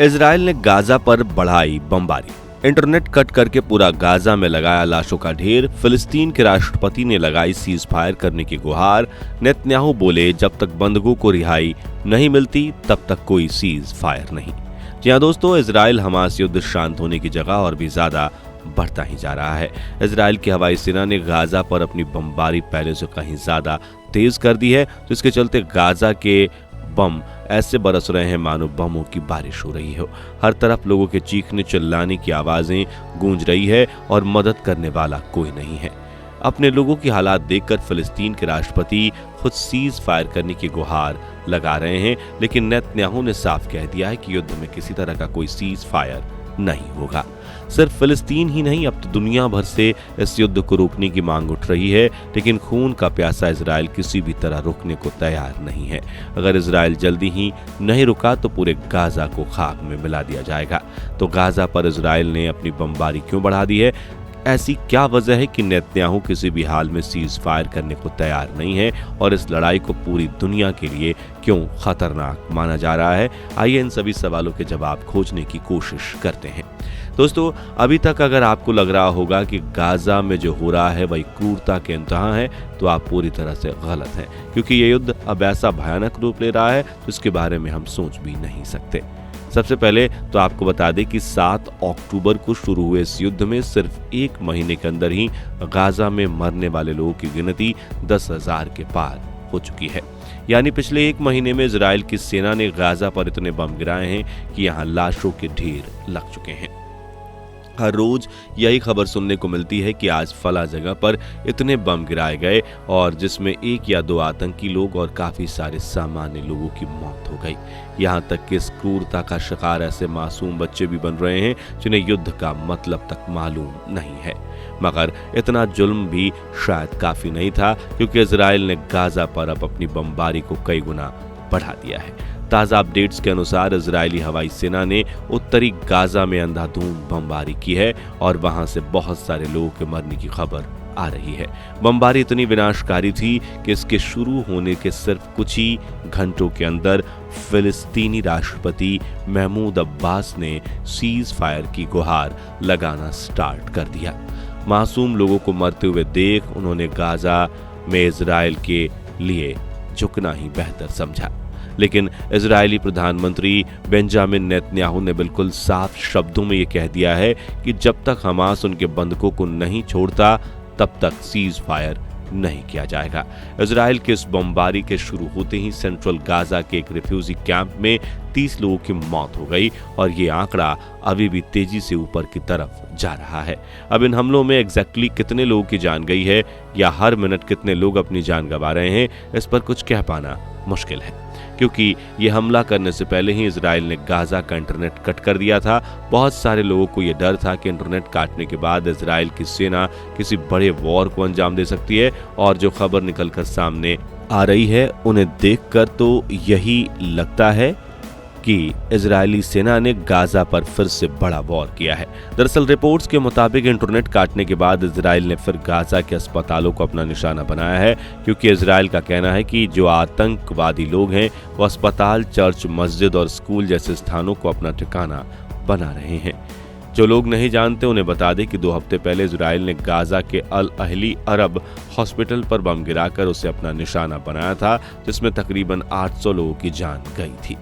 Israel ने Gaza पर बढ़ाई बमबारी। इंटरनेट कट करके पूरा गाजा में लगाया लाशों का ढेर। फिलिस्तीन के राष्ट्रपति ने लगाई सीज फायर करने की गुहार। नेतन्याहू बोले जब तक बंधकों को रिहाई नहीं मिलती तब तक कोई सीज फायर नहीं। जी हाँ दोस्तों, इजराइल हमास युद्ध शांत होने की जगह और भी ज्यादा बढ़ता ही जा रहा है। इजराइल की हवाई सेना ने गाजा पर अपनी बमबारी पहले से कहीं ज्यादा तेज कर दी है, जिसके चलते गाजा के बम ऐसे बरस रहे हैं मानो बमों की बारिश हो रही हो। हर तरफ लोगों के चीखने चिल्लाने की आवाजें गूंज रही है और मदद करने वाला कोई नहीं है। अपने लोगों की हालात देखकर फिलिस्तीन के राष्ट्रपति खुद सीज फायर करने की गुहार लगा रहे हैं, लेकिन नेतन्याहू ने साफ कह दिया है कि युद्ध में किसी तरह का कोई सीज फायर नहीं होगा। सिर्फ फिलिस्तीन ही नहीं, अब तो दुनिया भर से इस युद्ध को रोकने की मांग उठ रही है, लेकिन खून का प्यासा इजराइल किसी भी तरह रुकने को तैयार नहीं है। अगर इजराइल जल्दी ही नहीं रुका तो पूरे गाजा को खाक में मिला दिया जाएगा। तो गाजा पर इजराइल ने अपनी बमबारी क्यों बढ़ा दी है? ऐसी क्या वजह है कि नेतन्याहू किसी भी हाल में सीज फायर करने को तैयार नहीं है और इस लड़ाई को पूरी दुनिया के लिए क्यों खतरनाक माना जा रहा है? आइए इन सभी सवालों के जवाब खोजने की कोशिश करते हैं। दोस्तों, अभी तक अगर आपको लग रहा होगा कि गाजा में जो हो रहा है वही क्रूरता के इंतहा है, तो आप पूरी तरह से गलत हैं, क्योंकि ये युद्ध अब ऐसा भयानक रूप ले रहा है जिसके बारे में हम सोच भी नहीं सकते। सबसे पहले तो आपको बता दें कि 7 अक्टूबर को शुरू हुए इस युद्ध में सिर्फ एक महीने के अंदर ही गाजा में मरने वाले लोगों की गिनती 10,000 के पार हो चुकी है। यानी पिछले एक महीने में इजराइल की सेना ने गाजा पर इतने बम गिराए हैं कि यहाँ लाशों के ढेर लग चुके हैं। हर रोज यही खबर सुनने को मिलती है कि आज फला जगह पर इतने बम गिराए गए और जिसमें 1 या 2 आतंकी लोग और काफी सारे सामान्य लोगों की मौत हो गई। यहाँ तक कि इस क्रूरता का शिकार ऐसे मासूम बच्चे भी बन रहे हैं जिन्हें युद्ध का मतलब तक मालूम नहीं है। मगर इतना जुल्म भी शायद काफी नहीं था, क्योंकि इजराइल ने गाजा पर अब अपनी बमबारी को कई गुना बढ़ा दिया है। ताज़ा अपडेट्स के अनुसार इजरायली हवाई सेना ने उत्तरी गाजा में अंधाधुंध बमबारी की है और वहां से बहुत सारे लोगों के मरने की खबर आ रही है। बमबारी इतनी विनाशकारी थी कि इसके शुरू होने के सिर्फ कुछ ही घंटों के अंदर फिलिस्तीनी राष्ट्रपति महमूद अब्बास ने सीज फायर की गुहार लगाना स्टार्ट कर दिया। मासूम लोगों को मरते हुए देख उन्होंने गाजा में इजराइल के लिए झुकना ही बेहतर समझा। लेकिन इजरायली प्रधानमंत्री बेंजामिन नेतन्याहू ने बिल्कुल साफ शब्दों में ये कह दिया है कि जब तक हमास उनके बंधकों को नहीं छोड़ता तब तक सीज फायर नहीं किया जाएगा। इजराइल के इस बमबारी के शुरू होते ही सेंट्रल गाजा के एक रिफ्यूजी कैंप में 30 लोगों की मौत हो गई और ये आंकड़ा अभी भी तेजी से ऊपर की तरफ जा रहा है। अब इन हमलों में एग्जैक्टली कितने लोगों की जान गई है या हर मिनट कितने लोग अपनी जान गंवा रहे हैं, इस पर कुछ कह पाना मुश्किल है, क्योंकि ये हमला करने से पहले ही इजराइल ने गाजा का इंटरनेट कट कर दिया था। बहुत सारे लोगों को ये डर था कि इंटरनेट काटने के बाद इजराइल की सेना किसी बड़े वॉर को अंजाम दे सकती है, और जो खबर निकलकर सामने आ रही है उन्हें देखकर तो यही लगता है कि इजरायली सेना ने गाजा पर फिर से बड़ा वॉर किया है। दरअसल रिपोर्ट्स के मुताबिक इंटरनेट काटने के बाद इजराइल ने फिर गाजा के अस्पतालों को अपना निशाना बनाया है, क्योंकि इजराइल का कहना है कि जो आतंकवादी लोग हैं वो अस्पताल, चर्च, मस्जिद और स्कूल जैसे स्थानों को अपना ठिकाना बना रहे हैं। जो लोग नहीं जानते उन्हें बता दें कि 2 हफ्ते पहले इजराइल ने गाजा के अल अहली अरब हॉस्पिटल पर बम गिराकर उसे अपना निशाना बनाया था, जिसमें तकरीबन 800 लोगों की जान गई थी।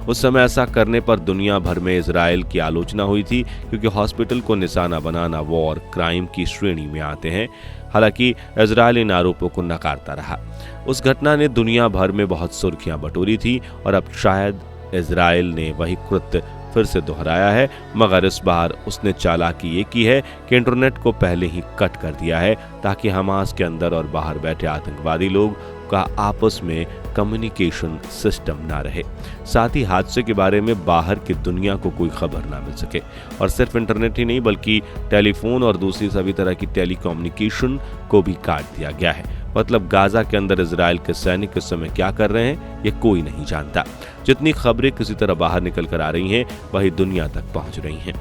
उस समय ऐसा करने पर दुनिया भर में इजराइल की आलोचना हुई थी, क्योंकि हॉस्पिटल को निशाना बनाना वॉर क्राइम की श्रेणी में आते हैं। हालांकि इजराइल इन आरोपों को नकारता रहा। उस घटना ने दुनिया भर में बहुत सुर्खियां बटोरी थी और अब शायद इजराइल ने वही कृत्य फिर से दोहराया है, मगर इस बार उसने चालाकी ये की है कि इंटरनेट को पहले ही कट कर दिया है, ताकि हमास के अंदर और बाहर बैठे आतंकवादी लोग का आपस में कम्युनिकेशन सिस्टम ना रहे। साथ ही हादसे के बारे में बाहर की दुनिया को कोई खबर ना मिल सके। और सिर्फ इंटरनेट ही नहीं बल्कि टेलीफोन और दूसरी सभी तरह की टेलीकम्युनिकेशन को भी काट दिया गया है। मतलब गाजा के अंदर इजराइल के सैनिक इस समय क्या कर रहे हैं ये कोई नहीं जानता। जितनी खबरें किसी तरह बाहर निकल कर आ रही हैं वही दुनिया तक पहुंच रही हैं।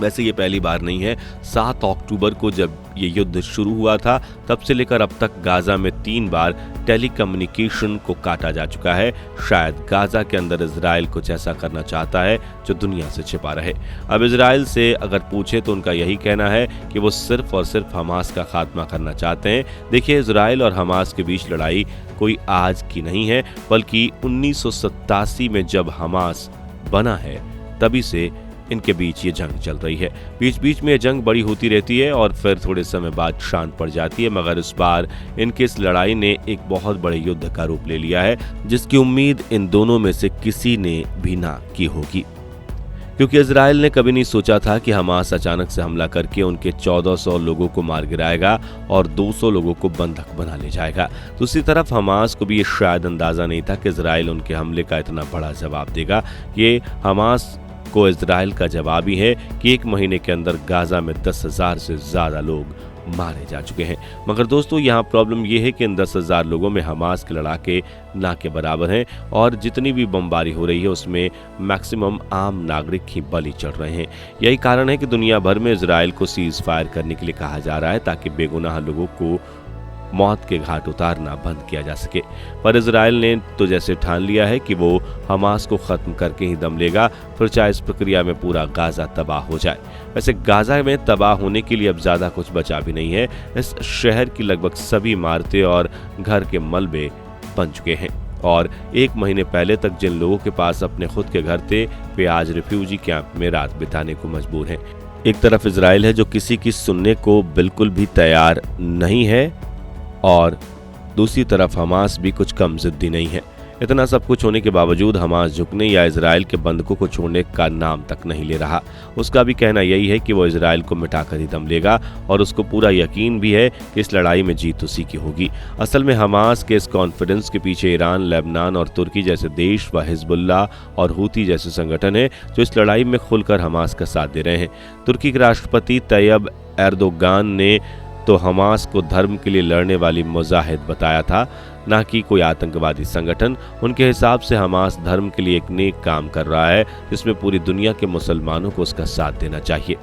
वैसे ये पहली बार नहीं है। 7 अक्टूबर को जब ये युद्ध शुरू हुआ था तब से लेकर अब तक गाजा में 3 बार टेलीकम्युनिकेशन को काटा जा चुका है। शायद गाजा के अंदर इजराइल कुछ ऐसा करना चाहता है जो दुनिया से छिपा रहे। अब इजराइल से अगर पूछे तो उनका यही कहना है कि वो सिर्फ और सिर्फ हमास का खात्मा करना चाहते हैं। देखिए, इजराइल और हमास के बीच लड़ाई कोई आज की नहीं है, बल्कि 1987 में जब हमास बना है तभी से इनके बीच ये जंग चल रही है। बीच बीच में ये जंग बड़ी होती रहती है और फिर थोड़े समय बाद शांत पड़ जाती है, मगर इस बार इनके इस लड़ाई ने एक बहुत बड़े युद्ध का रूप ले लिया है, जिसकी उम्मीद इन दोनों में से किसी ने भी ना की होगी। क्योंकि इजराइल ने कभी नहीं सोचा था कि हमास अचानक से हमला करके उनके 1400 लोगों को मार गिराएगा और 200 लोगों को बंधक बना ले जाएगा। दूसरी तरफ हमास को भी ये शायद अंदाजा नहीं था कि इजराइल उनके हमले का इतना बड़ा जवाब देगा। ये हमास को इजराइल का जवाब ही है कि 1 महीने के अंदर गाजा में 10,000 से ज्यादा लोग मारे जा चुके हैं। मगर दोस्तों, यहाँ प्रॉब्लम यह है कि इन 10,000 लोगों में हमास के लड़ाके ना के बराबर हैं और जितनी भी बमबारी हो रही है उसमें मैक्सिमम आम नागरिक ही बलि चढ़ रहे हैं। यही कारण है कि दुनिया भर में इजराइल को सीज फायर करने के लिए कहा जा रहा है ताकि बेगुनाह लोगों को मौत के घाट उतारना बंद किया जा सके। पर इजराइल ने तो जैसे ठान लिया है कि वो हमास को खत्म करके ही दम लेगा, फिर चाहे इस प्रक्रिया में पूरा गाजा तबाह हो जाए। वैसे गाजा में तबाह होने के लिए अब ज्यादा कुछ बचा भी नहीं है। इस शहर की लगभग सभी इमारतें और घर के मलबे बन चुके हैं और 1 महीने पहले तक जिन लोगों के पास अपने खुद के घर थे वे आज रिफ्यूजी कैंप में रात बिताने को मजबूर हैं। एक तरफ इजराइल है जो किसी की सुनने को बिल्कुल भी तैयार नहीं है और दूसरी तरफ हमास भी कुछ कम जिद्दी नहीं है। इतना सब कुछ होने के बावजूद हमास झुकने या इजराइल के बंधकों को छोड़ने का नाम तक नहीं ले रहा। उसका भी कहना यही है कि वो इजराइल को मिटाकर ही दम लेगा और उसको पूरा यकीन भी है कि इस लड़ाई में जीत उसी की होगी। असल में हमास के इस कॉन्फिडेंस के पीछे ईरान, लेबनान और तुर्की जैसे देश व हिजबुल्लाह और हूती जैसे संगठन है जो इस लड़ाई में खुलकर हमास का साथ दे रहे हैं। तुर्की के राष्ट्रपति तैयब एर्दोगान ने तो हमास को धर्म के लिए लड़ने वाली मुजाहिद बताया था, ना कि कोई आतंकवादी संगठन। उनके हिसाब से हमास धर्म के लिए एक नेक काम कर रहा है जिसमें पूरी दुनिया के मुसलमानों को उसका साथ देना चाहिए।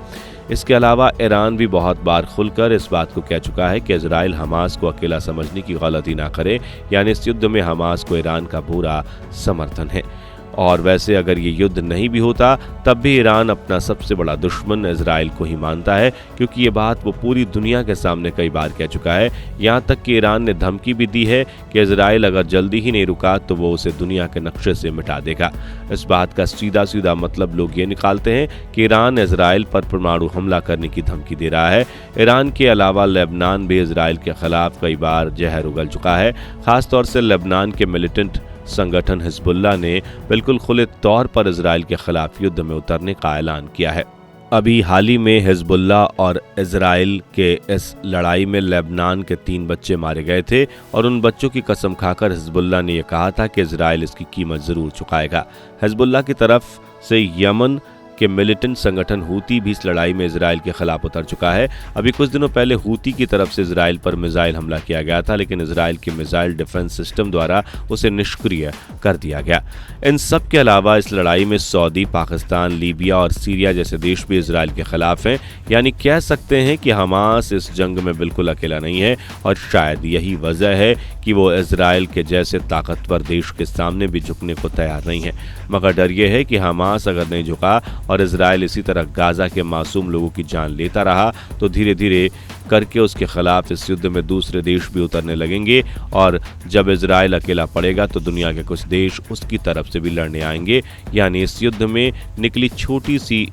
इसके अलावा ईरान भी बहुत बार खुलकर इस बात को कह चुका है कि इजराइल हमास को अकेला समझने की गलती ना करे, यानी इस युद्ध में हमास को ईरान का पूरा समर्थन है। और वैसे अगर ये युद्ध नहीं भी होता तब भी ईरान अपना सबसे बड़ा दुश्मन इजराइल को ही मानता है, क्योंकि ये बात वो पूरी दुनिया के सामने कई बार कह चुका है। यहाँ तक कि ईरान ने धमकी भी दी है कि इजराइल अगर जल्दी ही नहीं रुका तो वो उसे दुनिया के नक्शे से मिटा देगा। इस बात का सीधा सीधा मतलब लोग ये निकालते हैं कि ईरान इजराइल पर परमाणु हमला करने की धमकी दे रहा है। ईरान के अलावा लेबनान भी इजराइल के खिलाफ कई बार जहर उगल चुका है। खासतौर से लेबनान के मिलिटेंट संगठन हिजबुल्लाह ने बिल्कुल खुले तौर पर इजराइल के खिलाफ युद्ध में उतरने का ऐलान किया है। अभी हाल ही में हिजबुल्लाह और इजराइल के इस लड़ाई में लेबनान के 3 बच्चे मारे गए थे और उन बच्चों की कसम खाकर हिजबुल्लाह ने यह कहा था कि इजराइल इसकी कीमत जरूर चुकाएगा। हिजबुल्लाह की तरफ से यमन के मिलिटेंट संगठन हूती भी इस लड़ाई में इजराइल के खिलाफ उतर चुका है। अभी कुछ दिनों पहले हूती की तरफ से इजराइल पर मिसाइल हमला किया गया था, लेकिन इजराइल के मिसाइल डिफेंस सिस्टम द्वारा उसे निष्क्रिय कर दिया गया। इन सब के अलावा इस लड़ाई में सऊदी, पाकिस्तान, लीबिया और सीरिया जैसे देश भी इजराइल के खिलाफ हैं। यानी कह सकते हैं कि हमास इस जंग में बिल्कुल अकेला नहीं है और शायद यही वजह है कि वो इजराइल के जैसे ताकतवर देश के सामने भी झुकने को तैयार नहीं है। मगर डर यह है कि हमास अगर नहीं झुका और इजराइल इसी तरह गाजा के मासूम लोगों की जान लेता रहा तो धीरे धीरे करके उसके खिलाफ इस युद्ध में दूसरे देश भी उतरने लगेंगे और जब इजराइल अकेला पड़ेगा तो दुनिया के कुछ देश उसकी तरफ से भी लड़ने आएंगे। यानी इस युद्ध में निकली छोटी सी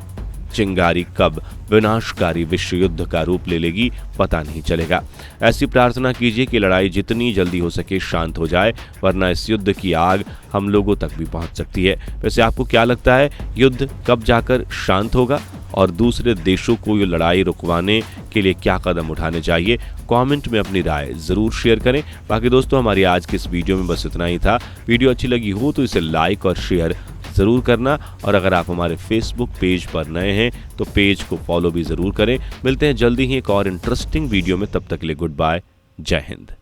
चिंगारी कब विनाशकारी विश्व युद्ध का रूप ले लेगी पता नहीं चलेगा। ऐसी प्रार्थना कीजिए कि लड़ाई जितनी जल्दी हो सके शांत हो जाए, वरना इस युद्ध की आग हम लोगों तक भी पहुंच सकती है। वैसे आपको क्या लगता है, युद्ध कब जाकर शांत होगा और दूसरे देशों को ये लड़ाई रुकवाने के लिए क्या कदम उठाने चाहिए? कमेंट में अपनी राय जरूर शेयर करें। बाकी दोस्तों, हमारी आज की इस वीडियो में बस इतना ही था। वीडियो अच्छी लगी हो तो इसे लाइक और शेयर जरूर करना और अगर आप हमारे फेसबुक पेज पर नए हैं तो पेज को फॉलो भी जरूर करें। मिलते हैं जल्दी ही एक और इंटरेस्टिंग वीडियो में, तब तक के लिए गुड बाय, जय हिंद।